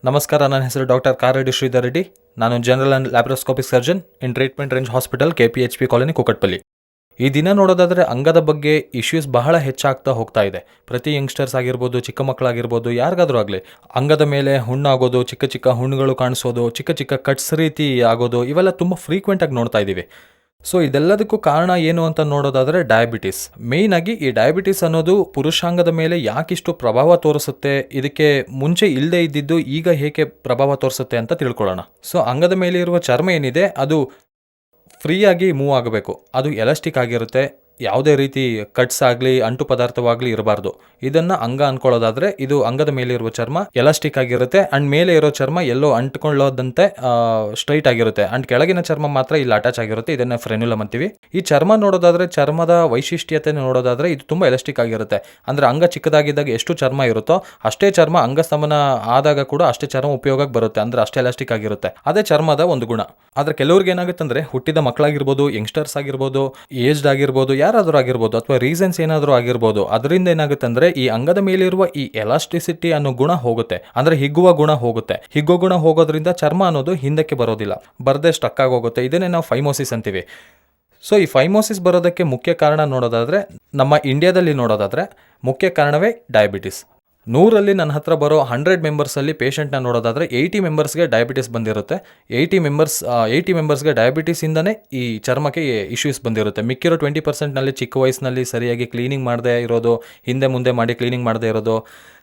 ನಮಸ್ಕಾರ, ನನ್ನ ಹೆಸರು ಡಾಕ್ಟರ್ ಕಾರೆಡ್ಡಿ ಶ್ರೀಧರ್ ರೆಡ್ಡಿ. ನಾನು general and laparoscopic surgeon in treatment range hospital, KPHP colony, Kukatpally. ಈ ದಿನ ನೋಡೋದಾದರೆ ಅಂಗದ ಬಗ್ಗೆ ಇಶ್ಯೂಸ್ ಬಹಳ ಹೆಚ್ಚಾಗ್ತಾ ಹೋಗ್ತಾ ಇದೆ. ಪ್ರತಿ ಯಂಗ್ಸ್ಟರ್ಸ್ ಆಗಿರ್ಬೋದು, ಚಿಕ್ಕ ಮಕ್ಕಳಾಗಿರ್ಬೋದು, ಯಾರಿಗಾದರೂ ಆಗಲಿ ಅಂಗದ ಮೇಲೆ ಹುಣ್ಣಾಗೋದು, ಚಿಕ್ಕ ಚಿಕ್ಕ ಹುಣ್ಣುಗಳು ಕಾಣಿಸೋದು, ಚಿಕ್ಕ ಚಿಕ್ಕ ಕಟ್ಸ್ ರೀತಿ ಆಗೋದು, ಇವೆಲ್ಲ ತುಂಬ ಫ್ರೀಕ್ವೆಂಟಾಗಿ ನೋಡ್ತಾ ಇದ್ದೀವಿ. ಸೊ ಇದೆಲ್ಲದಕ್ಕೂ ಕಾರಣ ಏನು ಅಂತ ನೋಡೋದಾದರೆ ಡಯಾಬಿಟಿಸ್. ಮೇಯ್ನಾಗಿ ಈ ಡಯಾಬಿಟಿಸ್ ಅನ್ನೋದು ಪುರುಷಾಂಗದ ಮೇಲೆ ಯಾಕಿಷ್ಟು ಪ್ರಭಾವ ತೋರಿಸುತ್ತೆ, ಇದಕ್ಕೆ ಮುಂಚೆ ಇಲ್ಲದೆ ಇದ್ದಿದ್ದು ಈಗ ಹೇಗೆ ಪ್ರಭಾವ ತೋರಿಸುತ್ತೆ ಅಂತ ತಿಳ್ಕೊಳ್ಳೋಣ. ಸೊ ಅಂಗದ ಮೇಲೆ ಇರುವ ಚರ್ಮ ಏನಿದೆ ಅದು ಫ್ರೀಯಾಗಿ ಮೂವ್ ಆಗಬೇಕು. ಅದು ಎಲಾಸ್ಟಿಕ್ ಆಗಿರುತ್ತೆ. ಯಾವುದೇ ರೀತಿ ಕಟ್ಸ್ ಆಗಲಿ ಅಂಟು ಪದಾರ್ಥವಾಗಲಿ ಇರಬಾರ್ದು. ಇದನ್ನು ಅಂಗ ಅಂದ್ಕೊಳ್ಳೋದಾದರೆ ಇದು ಅಂಗದ ಮೇಲೆ ಇರುವ ಚರ್ಮ ಎಲಾಸ್ಟಿಕ್ ಆಗಿರುತ್ತೆ ಆ್ಯಂಡ್ ಮೇಲೆ ಇರೋ ಚರ್ಮ ಎಲ್ಲೋ ಅಂಟ್ಕೊಳ್ಳೋದಂತೆ ಸ್ಟ್ರೈಟ್ ಆಗಿರುತ್ತೆ ಆ್ಯಂಡ್ ಕೆಳಗಿನ ಚರ್ಮ ಮಾತ್ರ ಇಲ್ಲಿ ಅಟ್ಯಾಚ್ ಆಗಿರುತ್ತೆ. ಇದನ್ನು ಫ್ರೆನ್ಯುಲಮ್ ಅಂತೀವಿ. ಈ ಚರ್ಮ ನೋಡೋದಾದರೆ, ಚರ್ಮದ ವೈಶಿಷ್ಟ್ಯತೆ ನೋಡೋದಾದರೆ ಇದು ತುಂಬ ಎಲಾಸ್ಟಿಕ್ ಆಗಿರುತ್ತೆ. ಅಂದರೆ ಅಂಗ ಚಿಕ್ಕದಾಗಿದ್ದಾಗ ಎಷ್ಟು ಚರ್ಮ ಇರುತ್ತೋ ಅಷ್ಟೇ ಚರ್ಮ ಅಂಗಸ್ತಂಭನ ಆದಾಗ ಕೂಡ ಅಷ್ಟೇ ಚರ್ಮ ಉಪಯೋಗಕ್ಕೆ ಬರುತ್ತೆ. ಅಂದರೆ ಅಷ್ಟೇ ಎಲಾಸ್ಟಿಕ್ ಆಗಿರುತ್ತೆ. ಅದೇ ಚರ್ಮದ ಒಂದು ಗುಣ. ಆದರೆ ಕೆಲವ್ರಿಗೆ ಏನಾಗುತ್ತೆ ಅಂದರೆ, ಹುಟ್ಟಿದ ಮಕ್ಕಳಾಗಿರ್ಬೋದು, ಯಂಗ್ಸ್ಟರ್ಸ್ ಆಗಿರ್ಬೋದು, ಏಜ್ಡ್ ಆಗಿರ್ಬೋದು, ಯಾರಾದರೂ ಆಗಿರ್ಬೋದು, ಅಥವಾ ರೀಸನ್ಸ್ ಏನಾದರೂ ಆಗಿರ್ಬೋದು, ಅದರಿಂದ ಏನಾಗುತ್ತೆ ಅಂದರೆ ಈ ಅಂಗದ ಮೇಲಿರುವ ಈ ಎಲಾಸ್ಟಿಸಿಟಿ ಅನ್ನೋ ಗುಣ ಹೋಗುತ್ತೆ. ಅಂದರೆ ಹಿಗ್ಗುವ ಗುಣ ಹೋಗುತ್ತೆ. ಹಿಗ್ಗುವ ಗುಣ ಹೋಗೋದ್ರಿಂದ ಚರ್ಮ ಅನ್ನೋದು ಹಿಂದಕ್ಕೆ ಬರೋದಿಲ್ಲ, ಬರದೆ ಸ್ಟಕ್ ಆಗೋಗುತ್ತೆ. ಇದನ್ನೇ ನಾವು ಫೈಮೋಸಿಸ್ ಅಂತೀವಿ. ಸೊ ಈ ಫೈಮೋಸಿಸ್ ಬರೋದಕ್ಕೆ ಮುಖ್ಯ ಕಾರಣ ನೋಡೋದಾದರೆ, ನಮ್ಮ ಇಂಡಿಯಾದಲ್ಲಿ ನೋಡೋದಾದರೆ ಮುಖ್ಯ ಕಾರಣವೇ ಡಯಾಬಿಟಿಸ್. 100ರಲ್ಲಿ ನನ್ನ ಹತ್ರ ಬರೋ 100 ಮೆಂಬರ್ಸಲ್ಲಿ ಪೇಷಂಟ್ನ ನೋಡೋದಾದರೆ 80 ಮೆಂಬರ್ಸ್ಗೆ ಡಯಾಬಿಟಿಸ್ ಬಂದಿರುತ್ತೆ. 80 ಮೆಂಬರ್ಸ್ಗೆ ಡಯಾಬಿಟಿಸಿಂದನೇ ಈ ಚರ್ಮಕ್ಕೆ ಇಶ್ಯೂಸ್ ಬಂದಿರುತ್ತೆ. ಮಿಕ್ಕಿರೋ 20%ನಲ್ಲಿ ಚಿಕ್ಕ ವಯಸ್ಸಿನಲ್ಲಿ ಸರಿಯಾಗಿ ಕ್ಲೀನಿಂಗ್ ಮಾಡದೇ ಇರೋದು, ಹಿಂದೆ ಮುಂದೆ ಮಾಡಿ ಕ್ಲೀನಿಂಗ್ ಮಾಡದೇ ಇರೋದು,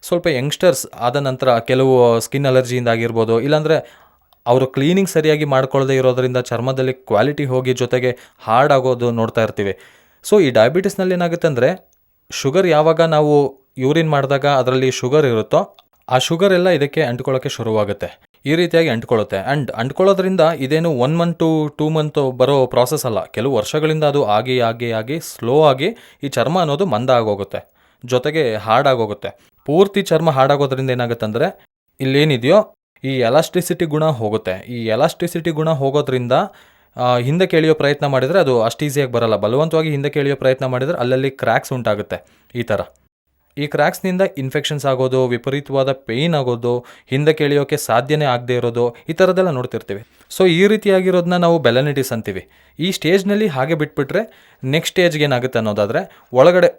ಸ್ವಲ್ಪ ಯಂಗ್ಸ್ಟರ್ಸ್ ಆದ ನಂತರ ಕೆಲವು ಸ್ಕಿನ್ ಅಲರ್ಜಿಯಿಂದ ಆಗಿರ್ಬೋದು, ಇಲ್ಲಾಂದರೆ ಅವರು ಕ್ಲೀನಿಂಗ್ ಸರಿಯಾಗಿ ಮಾಡ್ಕೊಳ್ಳದೆ ಇರೋದರಿಂದ ಚರ್ಮದಲ್ಲಿ ಕ್ವಾಲಿಟಿ ಹೋಗಿ ಜೊತೆಗೆ ಹಾರ್ಡ್ ಆಗೋದು ನೋಡ್ತಾ ಇರ್ತೀವಿ. ಸೊ ಈ ಡಯಾಬಿಟಿಸ್ನಲ್ಲಿ ಏನಾಗುತ್ತೆ ಅಂದರೆ, ಶುಗರ್ ಯಾವಾಗ ನಾವು ಯೂರಿನ್ ಮಾಡಿದಾಗ ಅದರಲ್ಲಿ ಶುಗರ್ ಇರುತ್ತೋ ಆ ಶುಗರ್ ಎಲ್ಲ ಇದಕ್ಕೆ ಅಂಟ್ಕೊಳ್ಳೋಕ್ಕೆ ಶುರುವಾಗುತ್ತೆ. ಈ ರೀತಿಯಾಗಿ ಅಂಟ್ಕೊಳ್ಳುತ್ತೆ. ಆ್ಯಂಡ್ ಅಂಟ್ಕೊಳ್ಳೋದ್ರಿಂದ ಇದೇನು 1 ಮಂತ್ ಟು 2 ಮಂತ್ ಬರೋ ಪ್ರಾಸೆಸ್ ಅಲ್ಲ. ಕೆಲವು ವರ್ಷಗಳಿಂದ ಅದು ಆಗಿ ಸ್ಲೋ ಆಗಿ ಈ ಚರ್ಮ ಅನ್ನೋದು ಮಂದ ಆಗೋಗುತ್ತೆ, ಜೊತೆಗೆ ಹಾರ್ಡ್ ಆಗೋಗುತ್ತೆ. ಪೂರ್ತಿ ಚರ್ಮ ಹಾರ್ಡ್ ಆಗೋದ್ರಿಂದ ಏನಾಗುತ್ತೆ ಅಂದರೆ, ಇಲ್ಲೇನಿದೆಯೋ ಈ ಎಲಾಸ್ಟಿಸಿಟಿ ಗುಣ ಹೋಗುತ್ತೆ. ಈ ಎಲಾಸ್ಟಿಸಿಟಿ ಗುಣ ಹೋಗೋದ್ರಿಂದ ಹಿಂದಕ್ಕೆ ಎಳೆಯೋ ಪ್ರಯತ್ನ ಮಾಡಿದರೆ ಅದು ಅಷ್ಟು ಈಸಿಯಾಗಿ ಬರಲ್ಲ. ಬಲವಂತವಾಗಿ ಹಿಂದಕ್ಕೆ ಎಳೆಯೋ ಪ್ರಯತ್ನ ಮಾಡಿದರೆ ಅಲ್ಲಲ್ಲಿ ಕ್ರ್ಯಾಕ್ಸ್ ಉಂಟಾಗುತ್ತೆ. ಈ ಥರ ಈ ಕ್ರ್ಯಾಕ್ಸ್ನಿಂದ ಇನ್ಫೆಕ್ಷನ್ಸ್ ಆಗೋದು, ವಿಪರೀತವಾದ ಪೇಯ್ನ್ ಆಗೋದು, ಹಿಂದಕ್ಕೆ ಎಳೆಯೋಕ್ಕೆ ಸಾಧ್ಯನೇ ಆಗದೆ ಇರೋದು, ಈ ಥರದ್ದೆಲ್ಲ ನೋಡ್ತಿರ್ತೀವಿ. ಸೊ ಈ ರೀತಿಯಾಗಿರೋದನ್ನ ನಾವು ಬೆಲನಿಟಿಸ್ ಅಂತೀವಿ. ಈ ಸ್ಟೇಜ್ನಲ್ಲಿ ಹಾಗೆ ಬಿಟ್ಬಿಟ್ರೆ ನೆಕ್ಸ್ಟ್ ಸ್ಟೇಜ್ಗೆ ಏನಾಗುತ್ತೆ ಅನ್ನೋದಾದರೆ, ಒಳಗಡೆ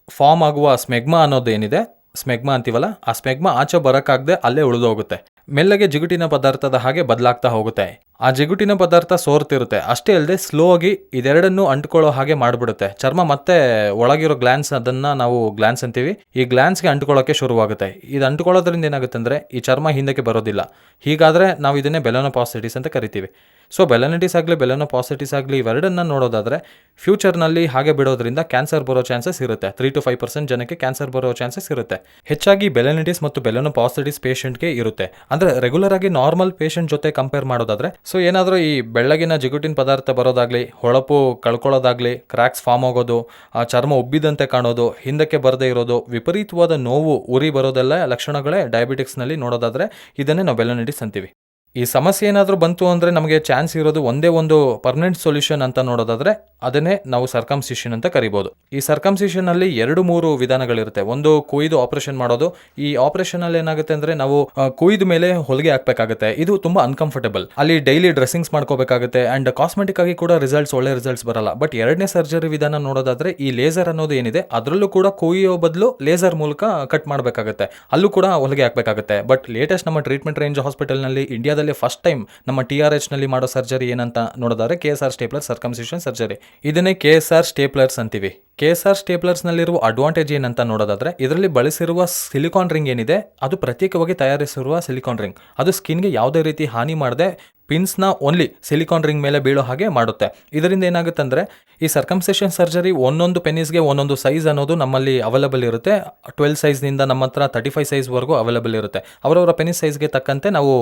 ಫಾರ್ಮ್ ಆಗುವ ಸ್ಮೆಗ್ಮಾ ಅನ್ನೋದೇನಿದೆ, ಸ್ಮೆಗ್ಮಾ ಅಂತೀವಲ್ಲ, ಆ ಸ್ಮೆಗ್ಮಾ ಆಚೆ ಬರೋಕ್ಕಾಗದೆ ಅಲ್ಲೇ ಉಳಿದೋಗುತ್ತೆ. ಮೆಲ್ಲಗೆ ಜಿಗುಟಿನ ಪದಾರ್ಥದ ಹಾಗೆ ಬದಲಾಗ್ತಾ ಹೋಗುತ್ತೆ. ಆ ಜಿಗುಟಿನ ಪದಾರ್ಥ ಸೋರ್ತಿರುತ್ತೆ. ಅಷ್ಟೇ ಅಲ್ಲದೆ ಸ್ಲೋ ಆಗಿ ಇದೆರಡನ್ನೂ ಅಂಟ್ಕೊಳ್ಳೋ ಹಾಗೆ ಮಾಡಿಬಿಡುತ್ತೆ. ಚರ್ಮ ಮತ್ತೆ ಒಳಗಿರೋ ಗ್ಲ್ಯಾನ್ಸ್, ಅದನ್ನು ನಾವು ಗ್ಲ್ಯಾನ್ಸ್ ಅಂತೀವಿ, ಈ ಗ್ಲ್ಯಾನ್ಸ್ಗೆ ಅಂಟ್ಕೊಳ್ಳೋಕ್ಕೆ ಶುರುವಾಗುತ್ತೆ. ಇದು ಅಂಟ್ಕೊಳ್ಳೋದ್ರಿಂದ ಏನಾಗುತ್ತೆ ಅಂದರೆ ಈ ಚರ್ಮ ಹಿಂದಕ್ಕೆ ಬರೋದಿಲ್ಲ. ಹೀಗಾದರೆ ನಾವು ಇದನ್ನೇ ಬೆಲನೋಪಾಸಿಟಿಸ್ ಅಂತ ಕರಿತೀವಿ. ಸೊ ಬೆಲನಿಟಿಸ್ ಆಗಲಿ ಬೆಲನೋಪಾಸಿಟಿಸ್ ಆಗಲಿ ಇವೆರಡನ್ನ ನೋಡೋದಾದರೆ ಫ್ಯೂಚರ್ನಲ್ಲಿ ಹಾಗೆ ಬಿಡೋದ್ರಿಂದ ಕ್ಯಾನ್ಸರ್ ಬರೋ ಚಾನ್ಸಸ್ ಇರುತ್ತೆ. 3 to 5% ಜನಕ್ಕೆ ಕ್ಯಾನ್ಸರ್ ಬರೋ ಚಾನ್ಸಸ್ ಇರುತ್ತೆ. ಹೆಚ್ಚಾಗಿ ಬೆಲನಿಟಿಸ್ ಮತ್ತು ಬೆಲನೋಪಾಸಿಟಿಸ್ ಪೇಷಂಟ್ಗೆ ಇರುತ್ತೆ. ಅಂದರೆ ರೆಗ್ಯುಲರ್ ಆಗಿ ನಾರ್ಮಲ್ ಪೇಷಂಟ್ ಜೊತೆ ಕಂಪೇರ್ ಮಾಡೋದಾದರೆ, ಸೊ ಏನಾದರೂ ಈ ಬೆಳ್ಳಗಿನ ಜಿಗುಟಿನ ಪದಾರ್ಥ ಬರೋದಾಗಲಿ, ಹೊಳಪು ಕಳ್ಕೊಳ್ಳೋದಾಗಲಿ, ಕ್ರ್ಯಾಕ್ಸ್ ಫಾರ್ಮ್ ಆಗೋದು, ಆ ಚರ್ಮ ಉಬ್ಬಿದಂತೆ ಕಾಣೋದು, ಹಿಂದಕ್ಕೆ ಬರದೇ ಇರೋದು, ವಿಪರೀತವಾದ ನೋವು, ಉರಿ ಬರೋದೆಲ್ಲ ಲಕ್ಷಣಗಳೇ ಡಯಾಬಿಟಿಕ್ಸ್ನಲ್ಲಿ ನೋಡೋದಾದರೆ ಇದನ್ನೇ ನಾವು ಬೆಲನಿಟಿಸ್ ಅಂತೀವಿ. ಈ ಸಮಸ್ಯೆ ಏನಾದರೂ ಬಂತು ಅಂದರೆ ನಮಗೆ ಚಾನ್ಸ್ ಇರೋದು ಒಂದೇ ಒಂದು ಪರ್ಮನೆಂಟ್ ಸೊಲ್ಯೂಷನ್ ಅಂತ ನೋಡೋದಾದರೆ ಅದನ್ನೇ ನಾವು ಸರ್ಕಮ್ಸಿಷನ್ ಅಂತ ಕರಿಬೋದು. ಈ ಸರ್ಕಮ್ಸಿಷನಲ್ಲಿ 2-3 ವಿಧಾನಗಳಿರುತ್ತೆ. ಒಂದು ಕೊಯ್ದು ಆಪರೇಷನ್ ಮಾಡೋದು. ಈ ಆಪರೇಷನಲ್ಲಿ ಏನಾಗುತ್ತೆ ಅಂದರೆ ನಾವು ಕೊಯ್ದ ಮೇಲೆ ಹೊಲಿಗೆ ಹಾಕಬೇಕಾಗುತ್ತೆ. ಇದು ತುಂಬ ಅನ್ಕಂಫರ್ಟಬಲ್. ಅಲ್ಲಿ ಡೈಲಿ ಡ್ರೆಸ್ಸಿಂಗ್ಸ್ ಮಾಡ್ಕೋಬೇಕಾಗುತ್ತೆ ಆ್ಯಂಡ್ ಕಾಸ್ಮೆಟಿಕ್ ಆಗಿ ಕೂಡ ಒಳ್ಳೆ ರಿಸಲ್ಟ್ಸ್ ಬರಲ್ಲ. ಬಟ್ ಎರಡನೇ ಸರ್ಜರಿ ವಿಧಾನ ನೋಡೋದಾದರೆ ಈ ಲೇಸರ್ ಅನ್ನೋದು ಏನಿದೆ ಅದರಲ್ಲೂ ಕೂಡ ಕೊಯ್ಯೋ ಬದಲು ಲೇಸರ್ ಮೂಲಕ ಕಟ್ ಮಾಡಬೇಕಾಗುತ್ತೆ. ಅಲ್ಲೂ ಕೂಡ ಹೊಲಿಗೆ ಹಾಕಬೇಕಾಗುತ್ತೆ. ಬಟ್ ಲೇಟೆಸ್ಟ್ ನಮ್ಮ ಟ್ರೀಟ್ಮೆಂಟ್ ರೇಂಜ್ ಹಾಸ್ಪಿಟಲ್ನಲ್ಲಿ ಇಂಡಿಯಾದಲ್ಲಿ ಫಸ್ಟ್ ಟೈಮ್ ನಮ್ಮ TRH ನಲ್ಲಿ ಮಾಡೋ ಸರ್ಜರಿ ಏನಂತ ನೋಡೋದಾದ್ರೆ KSR ಸ್ಟೇಪ್ಲರ್ ಸರ್ಕಮ್ಸಿಷನ್ ಸರ್ಜರಿ. ಇದನ್ನೇ KSR ಸ್ಟೇಪ್ಲರ್ಸ್ ಅಂತೀವಿ. KSR ಸ್ಟೇಪ್ಲರ್ಸ್ನಲ್ಲಿರುವ ಅಡ್ವಾಂಟೇಜ್ ಏನಂತ ನೋಡೋದಾದರೆ, ಇದರಲ್ಲಿ ಬಳಸಿರುವ ಸಿಲಿಕಾನ್ ರಿಂಗ್ ಏನಿದೆ ಅದು ಪ್ರತ್ಯೇಕವಾಗಿ ತಯಾರಿಸಿರುವ ಸಿಲಿಕಾನ್ ರಿಂಗ್. ಅದು ಸ್ಕಿನ್ಗೆ ಯಾವುದೇ ರೀತಿ ಹಾನಿ ಮಾಡದೆ ಪಿನ್ಸ್ನ ಓನ್ಲಿ ಸಿಲಿಕಾನ್ ರಿಂಗ್ ಮೇಲೆ ಬೀಳೋ ಹಾಗೆ ಮಾಡುತ್ತೆ. ಇದರಿಂದ ಏನಾಗುತ್ತೆ ಅಂದರೆ ಈ ಸರ್ಕಮ್ಸಿಷನ್ ಸರ್ಜರಿ ಒಂದೊಂದು ಪೆನಿಸ್ಗೆ ಒಂದೊಂದು ಸೈಜ್ ಅನ್ನೋದು ನಮ್ಮಲ್ಲಿ ಅವೈಲಬಲ್ ಇರುತ್ತೆ. 12 ಸೈಜ್ನಿಂದ ನಮ್ಮ ಹತ್ರ 35 ಸೈಜ್ವರೆಗೂ ಅವೈಲಬಲ್ ಇರುತ್ತೆ. ಅವರವರ ಪೆನಿಸ್ ಸೈಜ್ಗೆ ತಕ್ಕಂತೆ ನಾವು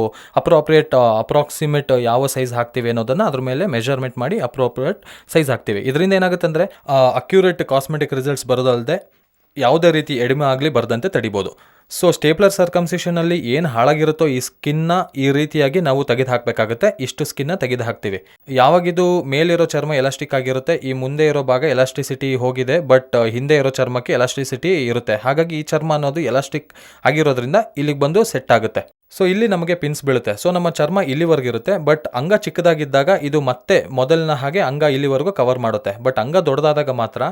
ಅಪ್ರಾಕ್ಸಿಮೇಟ್ ಯಾವ ಸೈಜ್ ಹಾಕ್ತೀವಿ ಅನ್ನೋದನ್ನು ಅದ್ರ ಮೇಲೆ ಮೆಜರ್ಮೆಂಟ್ ಮಾಡಿ ಅಪ್ರೋಪ್ರಿಯೇಟ್ ಸೈಜ್ ಹಾಕ್ತೀವಿ. ಇದರಿಂದ ಏನಾಗುತ್ತೆ ಅಂದರೆ ಅಕ್ಯುರೇಟ್ ಕಾಸ್ಮೆಟಿಕ್ ರಿಸಲ್ಟ್ಸ್ ಬರೋದಲ್ಲದೆ ಯಾವುದೇ ರೀತಿ ಎಡಿಮೆ ಆಗಲಿ ಬರದಂತೆ ತಡಿಬೋದು. ಸೊ ಸ್ಟೇಪ್ಲರ್ ಸರ್ಕಮ್ಸಿಷನಲ್ಲಿ ಏನು ಹಾಳಾಗಿರುತ್ತೋ ಈ ಸ್ಕಿನ್ನ ಈ ರೀತಿಯಾಗಿ ನಾವು ತೆಗೆದು ಹಾಕಬೇಕಾಗುತ್ತೆ. ಇಷ್ಟು ಸ್ಕಿನ್ನ ತೆಗೆದು ಹಾಕ್ತೀವಿ. ಯಾವಾಗಿದು ಮೇಲಿರೋ ಚರ್ಮ ಎಲಾಸ್ಟಿಕ್ ಆಗಿರುತ್ತೆ, ಈ ಮುಂದೆ ಇರೋ ಭಾಗ ಎಲಾಸ್ಟಿಸಿಟಿ ಹೋಗಿದೆ, ಬಟ್ ಹಿಂದೆ ಇರೋ ಚರ್ಮಕ್ಕೆ ಎಲಾಸ್ಟಿಸಿಟಿ ಇರುತ್ತೆ. ಹಾಗಾಗಿ ಈ ಚರ್ಮ ಅನ್ನೋದು ಎಲಾಸ್ಟಿಕ್ ಆಗಿರೋದ್ರಿಂದ ಇಲ್ಲಿಗೆ ಬಂದು ಸೆಟ್ ಆಗುತ್ತೆ. ಸೊ ಇಲ್ಲಿ ನಮಗೆ ಪಿನ್ಸ್ ಬೀಳುತ್ತೆ. ಸೊ ನಮ್ಮ ಚರ್ಮ ಇಲ್ಲಿವರೆಗೆ ಇರುತ್ತೆ, ಬಟ್ ಅಂಗ ಚಿಕ್ಕದಾಗಿದ್ದಾಗ ಇದು ಮತ್ತೆ ಮೊದಲಿನ ಹಾಗೆ ಅಂಗ ಇಲ್ಲಿವರೆಗೂ ಕವರ್ ಮಾಡುತ್ತೆ. ಬಟ್ ಅಂಗ ದೊಡ್ಡದಾದಾಗ ಮಾತ್ರ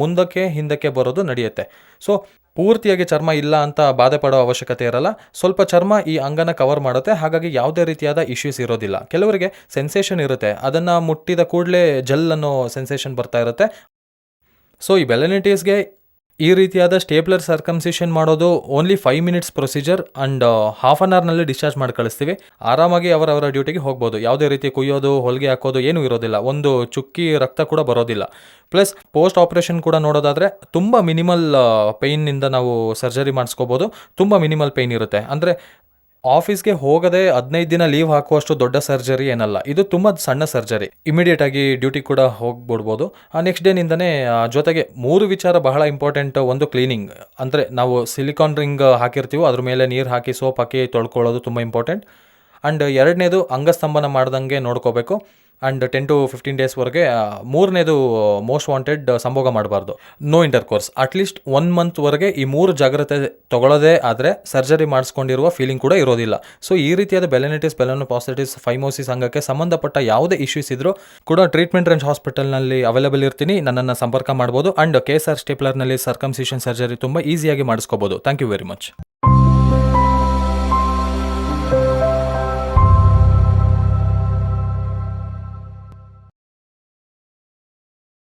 ಮುಂದಕ್ಕೆ ಹಿಂದಕ್ಕೆ ಬರೋದು ನಡೆಯುತ್ತೆ. ಸೊ ಪೂರ್ತಿಯಾಗಿ ಚರ್ಮ ಇಲ್ಲ ಅಂತ ಬಾಧೆ ಪಡೋ ಅವಶ್ಯಕತೆ ಇರಲ್ಲ. ಸ್ವಲ್ಪ ಚರ್ಮ ಈ ಅಂಗನ ಕವರ್ ಮಾಡುತ್ತೆ, ಹಾಗಾಗಿ ಯಾವುದೇ ರೀತಿಯಾದ ಇಶ್ಯೂಸ್ ಇರೋದಿಲ್ಲ. ಕೆಲವರಿಗೆ ಸೆನ್ಸೇಷನ್ ಇರುತ್ತೆ, ಅದನ್ನು ಮುಟ್ಟಿದ ಕೂಡಲೇ ಜೆಲ್ ಅನ್ನೋ ಸೆನ್ಸೇಷನ್ ಬರ್ತಾ ಇರುತ್ತೆ. ಸೊ ಈ ಬೆಲೆನಿಟೀಸ್ಗೆ ಈ ರೀತಿಯಾದ ಸ್ಟೇಪ್ಲರ್ ಸರ್ಕಮ್ಸಿಷನ್ ಮಾಡೋದು only 5 minutes procedure and half an ಅವರ್ನಲ್ಲಿ ಡಿಸ್ಚಾರ್ಜ್ ಮಾಡಿ ಕಳಿಸ್ತೀವಿ. ಆರಾಮಾಗಿ ಅವರವರ ಡ್ಯೂಟಿಗೆ ಹೋಗ್ಬೋದು. ಯಾವುದೇ ರೀತಿ ಕುಯ್ಯೋದು, ಹೊಲಿಗೆ ಹಾಕೋದು ಏನೂ ಇರೋದಿಲ್ಲ. ಒಂದು ಚುಕ್ಕಿ ರಕ್ತ ಕೂಡ ಬರೋದಿಲ್ಲ. ಪ್ಲಸ್ ಪೋಸ್ಟ್ ಆಪ್ರೇಷನ್ ಕೂಡ ನೋಡೋದಾದರೆ ತುಂಬ ಮಿನಿಮಲ್ ಪೇಯ್ನಿಂದ ನಾವು ಸರ್ಜರಿ ಮಾಡಿಸ್ಕೋಬೋದು. ತುಂಬ ಮಿನಿಮಲ್ ಪೇಯ್ನ್ ಇರುತ್ತೆ. ಅಂದರೆ ಆಫೀಸ್ಗೆ ಹೋಗದೆ 15 ದಿನ ಲೀವ್ ಹಾಕುವಷ್ಟು ದೊಡ್ಡ ಸರ್ಜರಿ ಏನಲ್ಲ. ಇದು ತುಂಬ ಸಣ್ಣ ಸರ್ಜರಿ. ಇಮಿಡಿಯೇಟ್ ಆಗಿ ಡ್ಯೂಟಿ ಕೂಡ ಹೋಗ್ಬಿಡ್ಬೋದು. ನೆಕ್ಸ್ಟ್ ಡೇನಿಂದನೇ ಜೊತೆಗೆ 3 ವಿಚಾರ ಬಹಳ ಇಂಪಾರ್ಟೆಂಟ್. ಒಂದು ಕ್ಲೀನಿಂಗ್, ಅಂದರೆ ನಾವು ಸಿಲಿಕಾನ್ ರಿಂಗ್ ಹಾಕಿರ್ತೀವೋ ಅದ್ರ ಮೇಲೆ ನೀರು ಹಾಕಿ ಸೋಪ್ ಹಾಕಿ ತೊಳ್ಕೊಳ್ಳೋದು ತುಂಬ ಇಂಪಾರ್ಟೆಂಟ್. ಆ್ಯಂಡ್ ಎರಡನೇದು ಅಂಗಸ್ತಂಭನ ಮಾಡ್ದಂಗೆ ನೋಡ್ಕೋಬೇಕು. And 10 to 15 ಡೇಸ್ವರೆಗೆ. ಮೂರನೇದು ಮೋಸ್ಟ್ ವಾಂಟೆಡ್, ಸಂಭೋಗ ಮಾಡಬಾರ್ದು, ನೋ ಇಂಟರ್ಕೋರ್ಸ್. ಅಟ್ಲೀಸ್ಟ್ 1 ಮಂತ್ವರೆಗೆ ಈ 3 ಜಾಗ್ರತೆ ತಗೊಳ್ಳೋದೇ ಆದರೆ ಸರ್ಜರಿ ಮಾಡಿಸ್ಕೊಂಡಿರುವ ಫೀಲಿಂಗ್ ಕೂಡ ಇರೋದಿಲ್ಲ. ಸೊ ಈ ರೀತಿಯಾದ ಬೆಲೆನಿಟಿಸ್, ಬೆಲೆನೋಪಾಸಿಟಿಸ್, ಫೈಮೋಸಿಸ್ ಅಂಗಕ್ಕೆ ಸಂಬಂಧಪಟ್ಟ ಯಾವುದೇ ಇಶ್ಯೂಸ್ ಇದ್ರೂ ಕೂಡ ಟ್ರೀಟ್ಮೆಂಟ್ ರೇಂಜ್ ಹಾಸ್ಪಿಟಲ್ನಲ್ಲಿ ಅವೈಲೇಬಲ್ ಇರ್ತೀನಿ. ನನ್ನನ್ನು ಸಂಪರ್ಕ ಮಾಡ್ಬೋದು. ಆ್ಯಂಡ್ KSR ಸ್ಟೇಪ್ಲರ್ನಲ್ಲಿ ಸರ್ಕಮ್ಸಿಷನ್ ಸರ್ಜರಿ ತುಂಬ ಈಸಿಯಾಗಿ ಮಾಡಿಸ್ಕೋಬೋದು. Thank you very much.